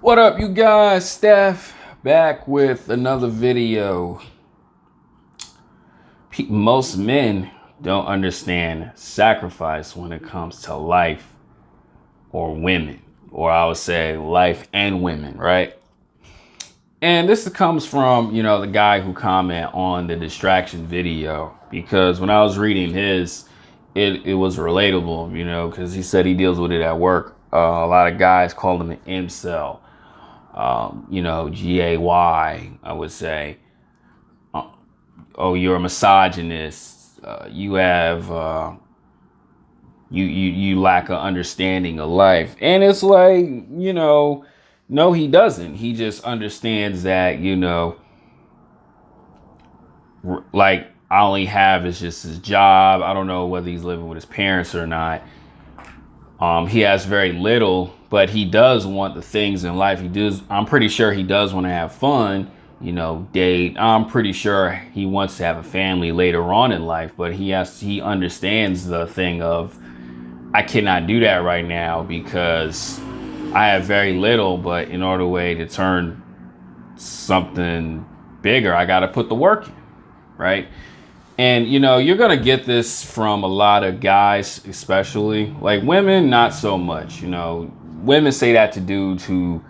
What up, you guys? Steph back with another video. Most men don't understand sacrifice when it comes to life or women, or I would say life and women, right? And this comes from, the guy who commented on the distraction video, because when I was reading his, it was relatable, because he said he deals with it at work. A lot of guys call him an incel. GAY, I would say. Oh, you're a misogynist. You have you lack an understanding of life, and it's like, no, he doesn't. He just understands that, like I only have is just his job. I don't know whether he's living with his parents or not. He has very little, but he does want the things in life. I'm pretty sure he does want to have fun, date. I'm pretty sure he wants to have a family later on in life, but he understands the thing of, I cannot do that right now because I have very little, but in order to turn something bigger, I got to put the work in, right? And, you're going to get this from a lot of guys, especially. Like women, not so much. Women say that to dudes who,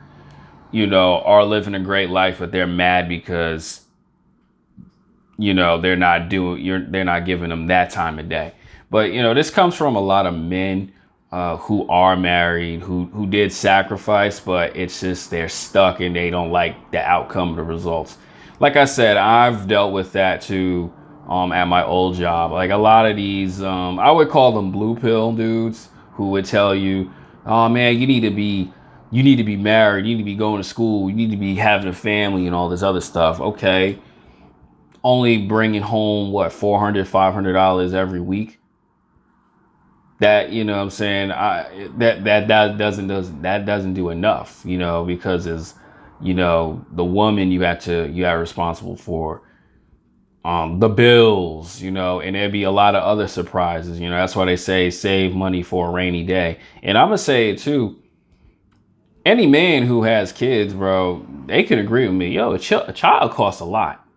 are living a great life, but they're mad because, they're not giving them that time of day. But, this comes from a lot of men who are married, who did sacrifice, but it's just they're stuck and they don't like the outcome of the results. Like I said, I've dealt with that too. At my old job, like a lot of these, I would call them blue pill dudes who would tell you, oh man, you need to be married, you need to be going to school, you need to be having a family and all this other stuff. Okay. Only bringing home what, $400, $500 every week. That, what I'm saying, that doesn't do enough, because it's, the woman you are responsible for. The bills, and there'd be a lot of other surprises. That's why they say save money for a rainy day. And I'm going to say it too. Any man who has kids, bro, they can agree with me. Yo, a child costs a lot.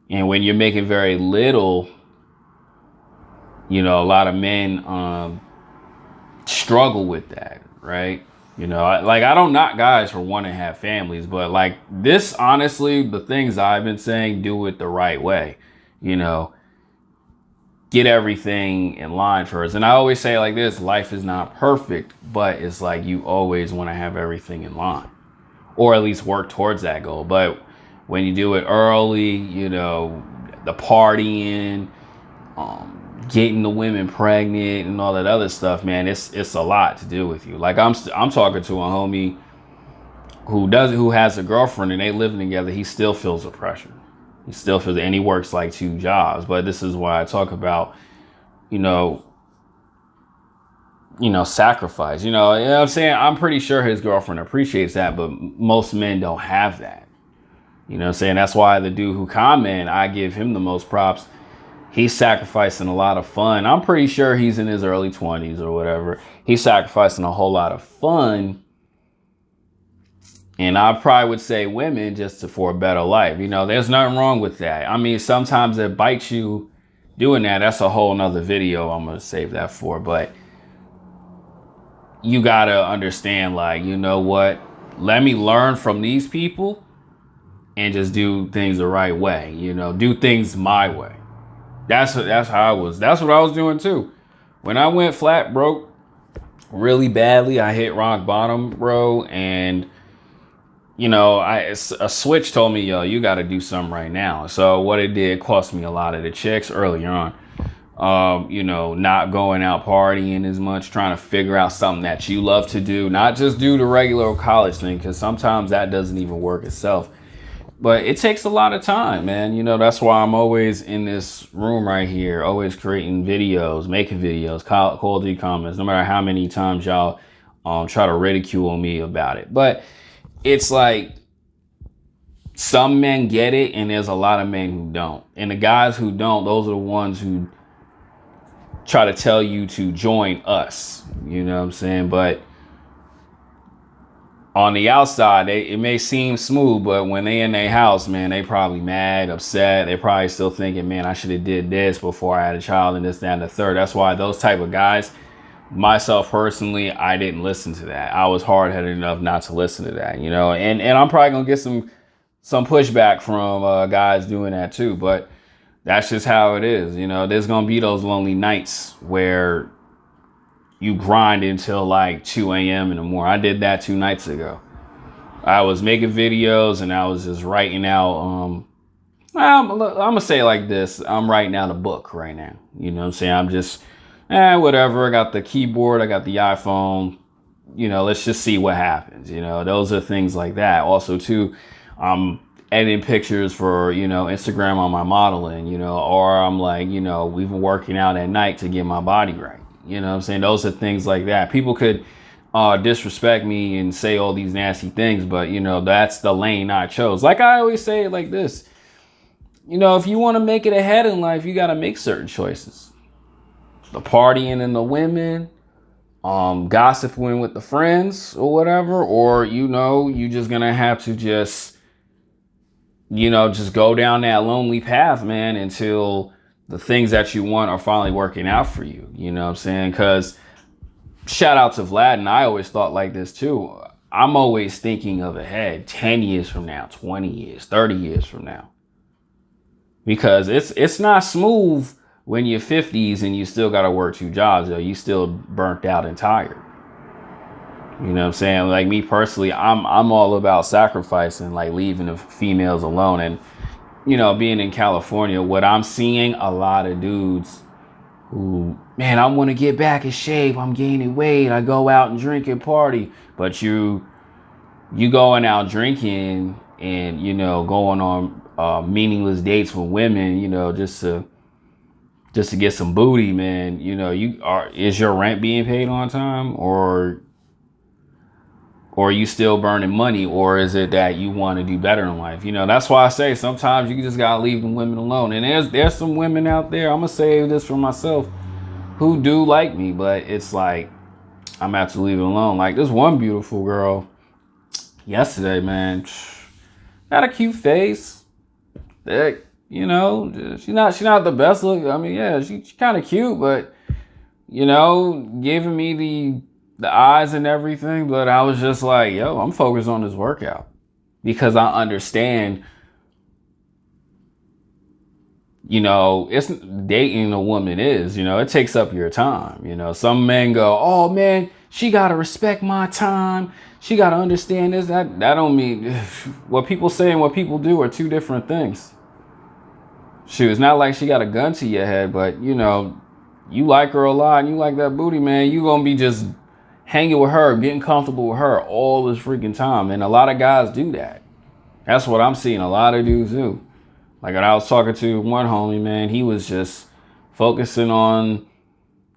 And when you're making very little, a lot of men struggle with that, right? I don't knock guys for wanting to have families, but like this, honestly, the things I've been saying, do it the right way, get everything in line first. And I always say like this, life is not perfect, but it's like you always want to have everything in line or at least work towards that goal. But when you do it early, the partying, getting the women pregnant and all that other stuff, man, it's a lot to do with you. Like I'm talking to a homie who has a girlfriend and they living together. He still feels the pressure. He still feels it, and he works like 2 jobs. But this is why I talk about, sacrifice. You know what I'm saying? I'm pretty sure his girlfriend appreciates that, but most men don't have that. You know what I'm saying? That's why the dude who commented, I give him the most props. He's sacrificing a lot of fun. I'm pretty sure he's in his early 20s or whatever. He's sacrificing a whole lot of fun. And I probably would say women just for a better life. There's nothing wrong with that. I mean, sometimes it bites you doing that. That's a whole nother video I'm going to save that for. But you got to understand, like, you know what? Let me learn from these people and just do things the right way. Do things my way. That's how I was. That's what I was doing too. When I went flat broke really badly, I hit rock bottom, bro. And, a switch told me, yo, you got to do something right now. So what it did cost me a lot of the chicks earlier on. Not going out partying as much, trying to figure out something that you love to do, not just do the regular college thing, because sometimes that doesn't even work itself. But it takes a lot of time, man. That's why I'm always in this room right here, always creating videos, making videos, quality comments, no matter how many times y'all try to ridicule me about it. But it's like some men get it, and there's a lot of men who don't. And the guys who don't, those are the ones who try to tell you to join us. You know what I'm saying? But On the outside, it may seem smooth, but when they in their house, man, they probably mad, upset. They probably still thinking, man, I should have did this before I had a child and this, that, and the third. That's why those type of guys, myself personally, I didn't listen to that. I was hard headed enough not to listen to that, you know. And I'm probably gonna get some pushback from guys doing that too, but that's just how it is, you know. There's gonna be those lonely nights where you grind until like 2 a.m. in the morning. I did that 2 nights ago. I was making videos and I was just writing out. I'm gonna say it like this: I'm writing out a book right now. You know what I'm saying? I'm just, whatever. I got the keyboard. I got the iPhone. You know, let's just see what happens. You know, those are things like that. Also, too, I'm editing pictures for, you know, Instagram on my modeling. You know, or I'm like, you know, we've been working out at night to get my body right. You know what I'm saying? Those are things like that. People could disrespect me and say all these nasty things, but, you know, that's the lane I chose. Like I always say it like this. You know, if you want to make it ahead in life, you got to make certain choices. The partying and the women, gossiping with the friends or whatever, or, you know, you just going to have to just, you know, just go down that lonely path, man, until the things that you want are finally working out for you. You know what I'm saying? Because shout out to Vlad, and I always thought like this too. I'm always thinking of ahead 10 years from now, 20 years, 30 years from now. Because it's not smooth when you're 50s and you still got to work 2 jobs, or you still burnt out and tired. You know what I'm saying? Like me personally, I'm all about sacrificing, like leaving the females alone. And, you know, being in California, what I'm seeing a lot of dudes who, man, I want to get back in shape. I'm gaining weight. I go out and drink and party. But you going out drinking and, you know, going on meaningless dates with women, you know, just to get some booty, man. You know, is your rent being paid on time, or are you still burning money, or is it that you want to do better in life? You know, that's why I say sometimes you just gotta leave the women alone. And there's some women out there, I'm gonna say this for myself, who do like me, but it's like I'm gonna have to leave it alone. Like this one beautiful girl yesterday, man, got a cute face. Thick, you know, she's not the best look. I mean, yeah, she's kind of cute, but, you know, giving me the eyes and everything. But I was just like, yo, I'm focused on this workout, because I understand, you know, it's dating a woman is, you know, it takes up your time. You know, some men go, oh man, she got to respect my time. She got to understand this. That don't mean what people say and what people do are 2 different things. Shoot, it's not like she got a gun to your head, but, you know, you like her a lot and you like that booty, man. You going to be just hanging with her, getting comfortable with her all this freaking time. And a lot of guys do that. That's what I'm seeing a lot of dudes do. Like when I was talking to one homie, man, he was just focusing on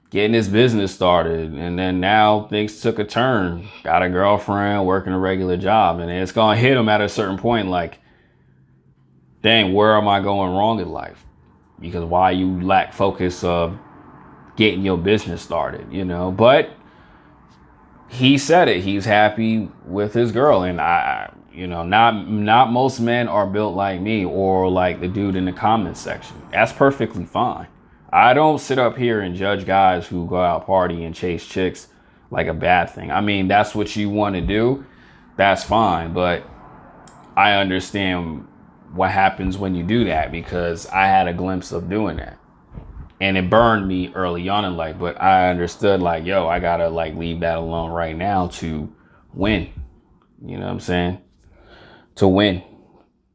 getting his business started. And then now things took a turn. Got a girlfriend, working a regular job. And it's going to hit him at a certain point, like, dang, where am I going wrong in life? Because why you lack focus of getting your business started, you know? But he said it. He's happy with his girl. And I you know, not most men are built like me or like the dude in the comments section. That's perfectly fine. I don't sit up here and judge guys who go out party and chase chicks like a bad thing. I mean, that's what you want to do. That's fine. But I understand what happens when you do that, because I had a glimpse of doing that and it burned me early on in life. But I understood, like, yo, I gotta like leave that alone right now to win. You know what I'm saying? To win.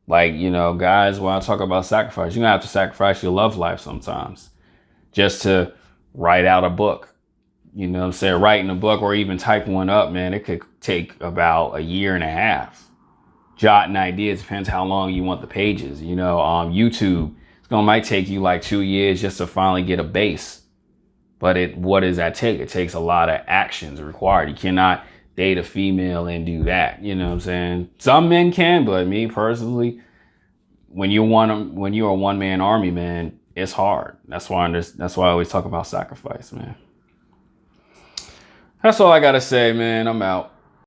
Like, you know, guys, when I talk about sacrifice, you're gonna have to sacrifice your love life sometimes just to write out a book. You know what I'm saying? Writing a book or even type one up, man, it could take about a year and a half. Jotting ideas, depends how long you want the pages. You know, YouTube, might take you like 2 years just to finally get a base. But what does that take? It takes a lot of actions required. You cannot date a female and do that. You know what I'm saying? Some men can, but me personally, when you're a one-man army, man, it's hard. That's why I always talk about sacrifice, man. That's all I gotta say, man. I'm out.